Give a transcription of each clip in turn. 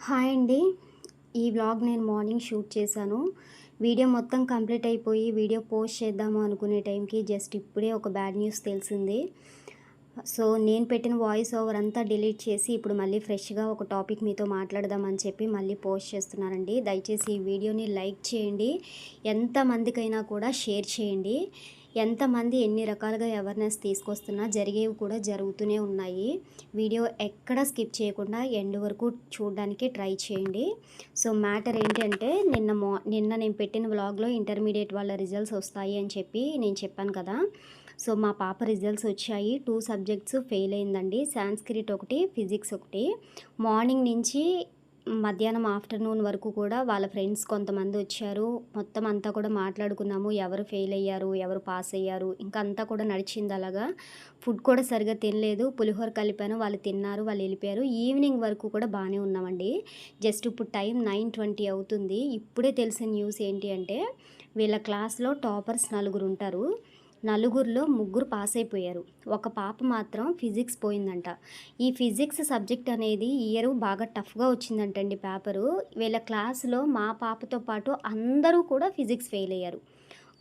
Hi అండి. ఈ vlog నేను మార్నింగ్ షూట్ చేశాను. వీడియో మొత్తం కంప్లీట్ అయిపోయి వీడియో పోస్ట్ చేద్దాము అనుకునే టైంకి జస్ట్ ఇప్పుడే ఒక బ్యాడ్ న్యూస్ తెలిసింది. సో, నేను పెట్టిన వాయిస్ ఓవర్ అంతా డిలీట్ చేసి ఇప్పుడు మళ్ళీ ఫ్రెష్‌గా ఒక టాపిక్ మీతో మాట్లాడదామని చెప్పి మళ్ళీ పోస్ట్ చేస్తున్నానండి. దయచేసి ఈ వీడియోని లైక్ చేయండి. ఎంతమందికైనా కూడా షేర్ చేయండి. ఎంతమంది ఎన్ని రకాలుగా అవేర్‌నెస్ తీసుకొస్తున్నా జరిగేవి కూడా జరుగుతూనే ఉన్నాయి. వీడియో ఎక్కడ స్కిప్ చేయకుండా ఎండ్ వరకు చూడడానికి ట్రై చేయండి. సో, మ్యాటర్ ఏంటంటే నిన్న నేను పెట్టిన వ్లాగ్‌లో ఇంటర్మీడియేట్ వాళ్ళ రిజల్ట్స్ వస్తాయి అని చెప్పి నేను చెప్పాను కదా! సో, మా పాప రిజల్ట్స్ వచ్చాయి. 2 సబ్జెక్ట్స్ ఫెయిల్ అయిందండి. సాంస్క్రిట్ ఒకటి, ఫిజిక్స్ ఒకటి. మార్నింగ్ నుంచి మధ్యాహ్నం ఆఫ్టర్‌నూన్ వరకు కూడా వాళ్ళ ఫ్రెండ్స్ కొంతమంది వచ్చారు. మొత్తం అంతా కూడా మాట్లాడుకున్నాము. ఎవరు ఫెయిల్ అయ్యారు, ఎవరు పాస్ అయ్యారు, ఇంకా అంతా కూడా నడిచింది అలాగా. ఫుడ్ కూడా సరిగ్గా తినలేదు. పులిహోర కలిపాను. వాళ్ళు తిన్నారు. వాళ్ళు వెళ్ళిపోయారు. ఈవినింగ్ వరకు కూడా బాగానే ఉన్నామండి. జస్ట్ ఇప్పుడు టైం 9:20 అవుతుంది. ఇప్పుడే తెలిసిన న్యూస్ ఏంటి అంటే వీళ్ళ క్లాస్‌లో టాపర్స్ నలుగురుంటారు. నలుగురిలో ముగ్గురు పాస్ అయిపోయారు. ఒక పాప మాత్రం ఫిజిక్స్ పోయిందంట. ఈ ఫిజిక్స్ సబ్జెక్ట్ అనేది ఈ ఇయర్ బాగా టఫ్‌గా వచ్చిందంటండి పేపరు. వీళ్ళ క్లాస్‌లో మా పాపతో పాటు అందరూ కూడా ఫిజిక్స్ ఫెయిల్ అయ్యారు.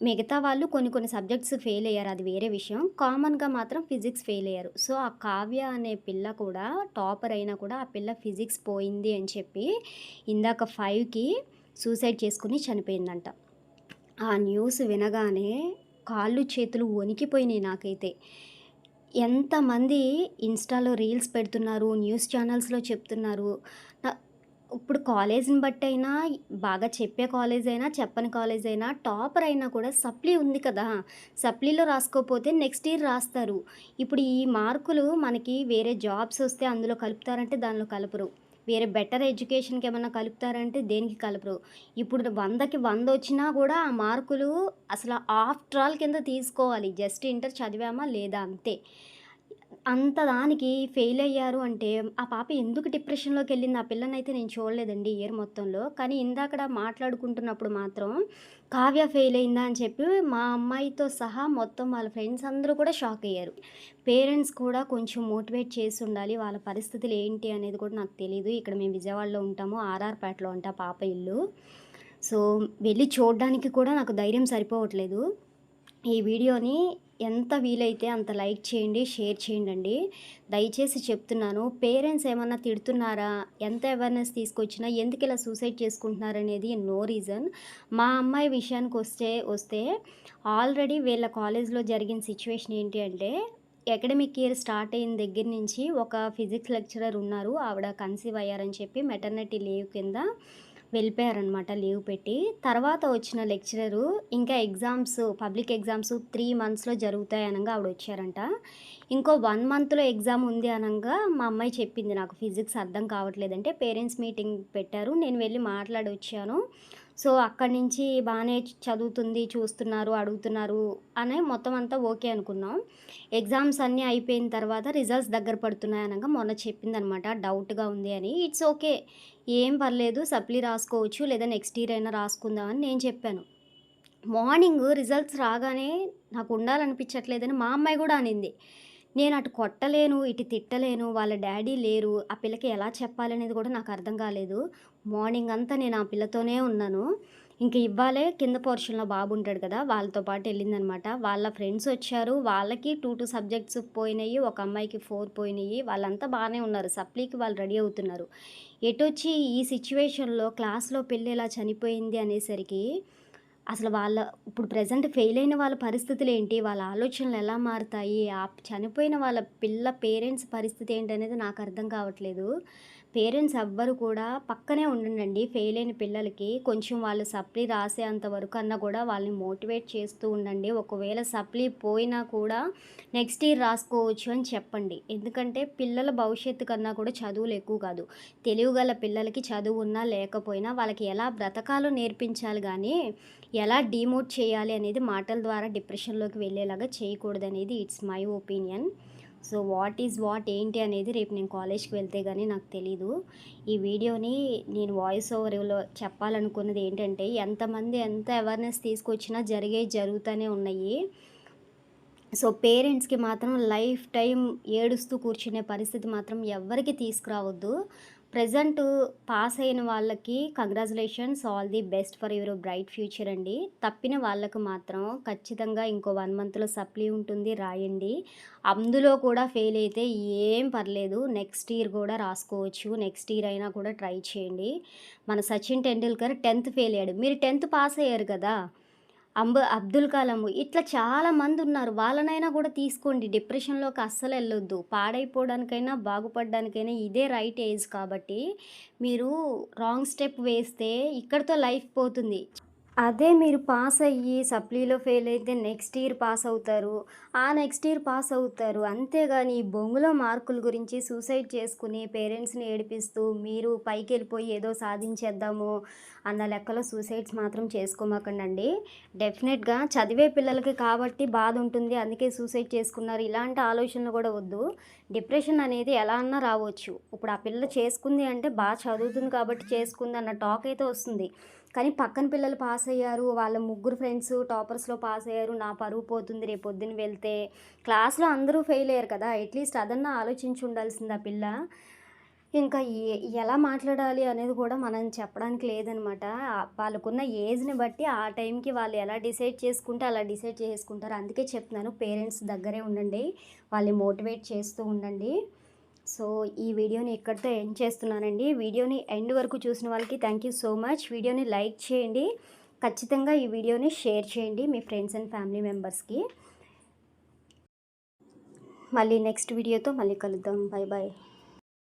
మిగతా వాళ్ళు కొన్ని కొన్ని సబ్జెక్ట్స్ ఫెయిల్ అయ్యారు. అది వేరే విషయం. కామన్‌గా మాత్రం ఫిజిక్స్ ఫెయిల్ అయ్యారు. సో, ఆ కావ్య అనే పిల్ల కూడా టాపర్ అయినా కూడా ఆ పిల్ల ఫిజిక్స్ పోయింది అని చెప్పి ఇందాక 5కి సూసైడ్ చేసుకొని చనిపోయిందంట. ఆ న్యూస్ వినగానే కాళ్ళు చేతులు వణికిపోయినాయి నాకైతే. ఎంతమంది ఇన్‌స్టాలో రీల్స్ పెడుతున్నారు, న్యూస్ ఛానల్స్‌లో చెప్తున్నారు. న ఇప్పుడు కాలేజ్‌ని బట్టయినా, బాగా చెప్పే కాలేజయినా, చెప్పని కాలేజయినా, టాపర్ అయినా కూడా సప్లీ ఉంది కదా! సప్లీలో రాసుకోపోతే నెక్స్ట్ ఇయర్ రాస్తారు. ఇప్పుడు ఈ మార్కులు మనకి వేరే జాబ్స్ వస్తే అందులో కలుపుతారంటే దానిలో కలపరు. వేరే బెటర్ ఎడ్యుకేషన్‌కి ఏమన్నా కలుపుతారంటే దేనికి కలపరు. ఇప్పుడు 100కి 100 వచ్చినా కూడా ఆ మార్కులు అసలు ఆఫ్టర్ ఆల్ కింద తీసుకోవాలి. జస్ట్ ఇంటర్ చదివామా లేదా అంతే. అంత దానికి ఫెయిల్ అయ్యారు అంటే, ఆ పాప ఎందుకు డిప్రెషన్‌లోకెళ్ళింది? ఆ పిల్లనైతే నేను చూడలేదండి ఇయర్ మొత్తంలో. కానీ ఇందాకడ మాట్లాడుకుంటున్నప్పుడు మాత్రం కావ్య ఫెయిల్ అయిందా అని చెప్పి మా అమ్మాయితో సహా మొత్తం వాళ్ళ ఫ్రెండ్స్ అందరూ కూడా షాక్ అయ్యారు. పేరెంట్స్ కూడా కొంచెం మోటివేట్ చేసుండాలి. వాళ్ళ పరిస్థితులు ఏంటి అనేది కూడా నాకు తెలీదు. ఇక్కడ మేము విజయవాడలో ఉంటాము. ఆర్ఆర్‌పేటలో అంట పాప ఇల్లు. సో, వెళ్లి చూడడానికి కూడా నాకు ధైర్యం సరిపోవట్లేదు. ఈ వీడియోని ఎంత వీలైతే అంత లైక్ చేయండి, షేర్ చేయండండి. దయచేసి చెప్తున్నాను. పేరెంట్స్ ఏమన్నా తిడుతున్నారా? ఎంత అవేర్‌నెస్ తీసుకొచ్చినా ఎందుకిలా సూసైడ్ చేసుకుంటున్నారనేది నో రీజన్. మా అమ్మాయి విషయానికొస్తే ఆల్రెడీ వీళ్ళ కాలేజ్‌లో జరిగిన సిట్యుయేషన్ ఏంటి అంటే, అకాడమిక్ ఇయర్ స్టార్ట్ అయిన దగ్గర నుంచి ఒక ఫిజిక్స్ లెక్చరర్ ఉన్నారు. ఆవిడ కన్సీవ్ అయ్యారని చెప్పి మెటర్నిటీ లీవ్ కింద వెళ్ళిపోయారనమాట లీవ్ పెట్టి. తర్వాత వచ్చిన లెక్చరరు ఇంకా పబ్లిక్ ఎగ్జామ్స్ 3 మంత్స్‌లో జరుగుతాయి అనంగా ఆవిడొచ్చారంట. ఇంకో 1 మంత్‌లో ఎగ్జామ్ ఉంది అనంగా మా అమ్మాయి చెప్పింది నాకు ఫిజిక్స్ అర్థం కావట్లేదంటే పేరెంట్స్ మీటింగ్ పెట్టారు. నేను వెళ్లి మాట్లాడొచ్చాను. సో, అక్కడి నుంచి బానే చదువుతుంది, చూస్తున్నారు, అడుగుతున్నారు అని మొత్తం అంతా ఓకే అనుకున్నాం. ఎగ్జామ్స్ అన్నీ అయిపోయిన తర్వాత రిజల్ట్స్ దగ్గర పడుతున్నాయి అనంగా మొన్న చెప్పిందనమాట డౌట్‌గా ఉంది అని. It's okay. ఏం పర్లేదు సప్లీ రాసుకోవచ్చు లేదా నెక్స్ట్ ఇయర్ అయినా రాసుకుందాం అని నేను చెప్పాను. మార్నింగ్ రిజల్ట్స్ రాగానే నాకు ఉండాలనిపించట్లేదని మా అమ్మాయి గూడా అనింది. నేను అటు కొట్టలేను, ఇటు తిట్టలేను, వాళ్ళ డ్యాడీ లేరు. ఆ పిల్లకి ఎలా చెప్పాలనేది కూడా నాకు అర్థం కాలేదు. మార్నింగ్ అంతా నేను ఆ పిల్లతోనే ఉన్నాను. ఇంక ఇవ్వాళే కింద పోర్షన్‌లో బాబు ఉంటాడు కదా! వాళ్ళతో పాటు ఎళ్ళిందనమాట. వాళ్ళ ఫ్రెండ్స్ వచ్చారు. వాళ్ళకి 2 సబ్జెక్ట్స్ పోయినాయి. ఒక అమ్మాయికి 4 పోయినాయి. వాళ్ళంతా బానే ఉన్నారు. సప్లీకి వాళ్ళు రెడీ అవుతున్నారు. ఎటొచ్చి ఈ సిట్యుయేషన్‌లో క్లాస్‌లో పిల్ల ఇలా చనిపోయింది అనేసరికి అసలు ఇప్పుడు ప్రెజెంట్ ఫెయిల్ అయిన వాళ్ళ పరిస్థితులేంటి? వాళ్ళ ఆలోచనలు ఎలా మారుతాయి? చనిపోయిన వాళ్ళ పిల్ల పేరెంట్స్ పరిస్థితి ఏంటనేది నాకు అర్థం కావట్లేదు. పేరెంట్స్ ఎవ్వరు కూడా పక్కనే ఉండండండి. ఫెయిల్ అయిన పిల్లలకి కొంచెం వాళ్ళు సప్లీ రాసేంత వరకన్నా కూడా వాళ్ళని మోటివేట్ చేస్తూ ఉండండి. ఒకవేళ సప్లీ పోయినా కూడా నెక్స్ట్ ఇయర్ రాసుకోవచ్చు అని చెప్పండి. ఎందుకంటే పిల్లల భవిష్యత్తు కన్నా కూడా చదువులు ఎక్కువ కాదు. తెలివిగల పిల్లలకి చదువు ఉన్నా లేకపోయినా వాళ్ళకి ఎలా బ్రతకాలో నేర్పించాలి గానీ ఎలా డీమోట్ చేయాలి అనేది మాటల ద్వారా డిప్రెషన్‌లోకి వెళ్ళేలాగా చేయకూడదనేది it's my opinion. So, what is what ఏంటి అనేది రేపు నేను కాలేజ్‌కి వెళ్తే గానీ నాకు తెలీదు. ఈ వీడియోని నేను వాయిస్ ఓవర్‌లో చెప్పాలనుకున్నది ఏంటంటే, ఎంతమంది ఎంత అవేర్‌నెస్ తీసుకొచ్చినా జరిగేయి జరుగుతానే ఉన్నాయి. సో, పేరెంట్స్‌కి మాత్రం లైఫ్ టైమ్ ఏడుస్తూ కూర్చునే పరిస్థితి మాత్రం ఎవ్వరికీ తీసుకురావద్దు. ప్రెజెంట్ పాస్ అయిన వాళ్ళకి congratulations, all the best for your bright future అండి. తప్పిన వాళ్ళకు మాత్రం ఖచ్చితంగా ఇంకో 1 మంత్‌లో సప్లీ ఉంటుంది, రాయండి. అందులో కూడా ఫెయిల్ అయితే ఏం పర్లేదు. నెక్స్ట్ ఇయర్ కూడా రాసుకోవచ్చు. నెక్స్ట్ ఇయర్ అయినా కూడా ట్రై చేయండి. మన సచిన్ టెండూల్కర్ 10థ్ ఫెయిల్ అయ్యాడు. మీరు 10థ్ పాస్ అయ్యారు కదా! అబ్దుల్ కలాం ఇట్లా చాలామందున్నారు. వాళ్ళనైనా కూడా తీసుకోండి. డిప్రెషన్‌లోకి అస్సలెళ్ళొద్దు. పాడైపోవడానికైనా, బాగుపడడానికైనా ఇదే రైట్ ఏజ్ కాబట్టి, మీరు రాంగ్ స్టెప్ వేస్తే ఇక్కడితో లైఫ్ పోతుంది. అదే మీరు పాస్ అయ్యి సప్లీలో ఫెయిల్ అయితే నెక్స్ట్ ఇయర్ పాస్ అవుతారు. ఆ నెక్స్ట్ ఇయర్ పాస్ అవుతారు. అంతేగాని ఈ బొంగులో మార్కుల గురించి సూసైడ్ చేసుకుని పేరెంట్స్‌ని ఏడిపిస్తూ మీరు పైకెళ్ళిపోయి ఏదో సాధించేద్దాము అన్న లెక్కలో సూసైడ్స్ మాత్రం చేసుకోమాకండండి. డెఫినెట్‌గా చదివే పిల్లలకి కాబట్టి బాధ ఉంటుంది. అందుకే సూసైడ్ చేసుకున్నారు. ఇలాంటి ఆలోచనలు కూడా వద్దు. డిప్రెషన్ అనేది ఎలా అన్నా రావచ్చు. ఇప్పుడు ఆ పిల్ల చేసుకుంది అంటే చదువుతుంది కాబట్టి చేసుకుంది అన్న టాక్ అయితే వస్తుంది. కానీ పక్కన పిల్లలు పాస్ అయ్యారు. వాళ్ళ ముగ్గురు ఫ్రెండ్స్ టాపర్స్‌లో పాస్ అయ్యారు. నా పరువు పోతుంది రేపొద్దున వెళ్తే. క్లాస్‌లో అందరూ ఫెయిల్ అయ్యారు కదా! అట్‌లీస్ట్ అదన్నా ఆలోచించి ఉండాల్సింది ఆ పిల్ల. ఇంకా ఎలా మాట్లాడాలి అనేది కూడా మనం చెప్పడానికి లేదనమాట. వాళ్ళకున్న ఏజ్‌ని బట్టి ఆ టైంకి వాళ్ళు ఎలా డిసైడ్ చేసుకుంటే అలా డిసైడ్ చేసుకుంటారు. అందుకే చెప్తున్నాను పేరెంట్స్ దగ్గరే ఉండండి. వాళ్ళని మోటివేట్ చేస్తూ ఉండండి. సో, ఈ వీడియోని ఇక్కడితో ఎండ్ చేస్తున్నానండి. వీడియోని ఎండ్ వరకు చూసిన వాళ్ళకి థ్యాంక్ యూ సో మచ్. వీడియోని లైక్ చేయండి. ఖచ్చితంగా ఈ వీడియోని షేర్ చేయండి మీ ఫ్రెండ్స్ అండ్ ఫ్యామిలీ మెంబర్స్‌కి. మళ్ళీ నెక్స్ట్ వీడియోతో మళ్ళీ కలుద్దాం. By by.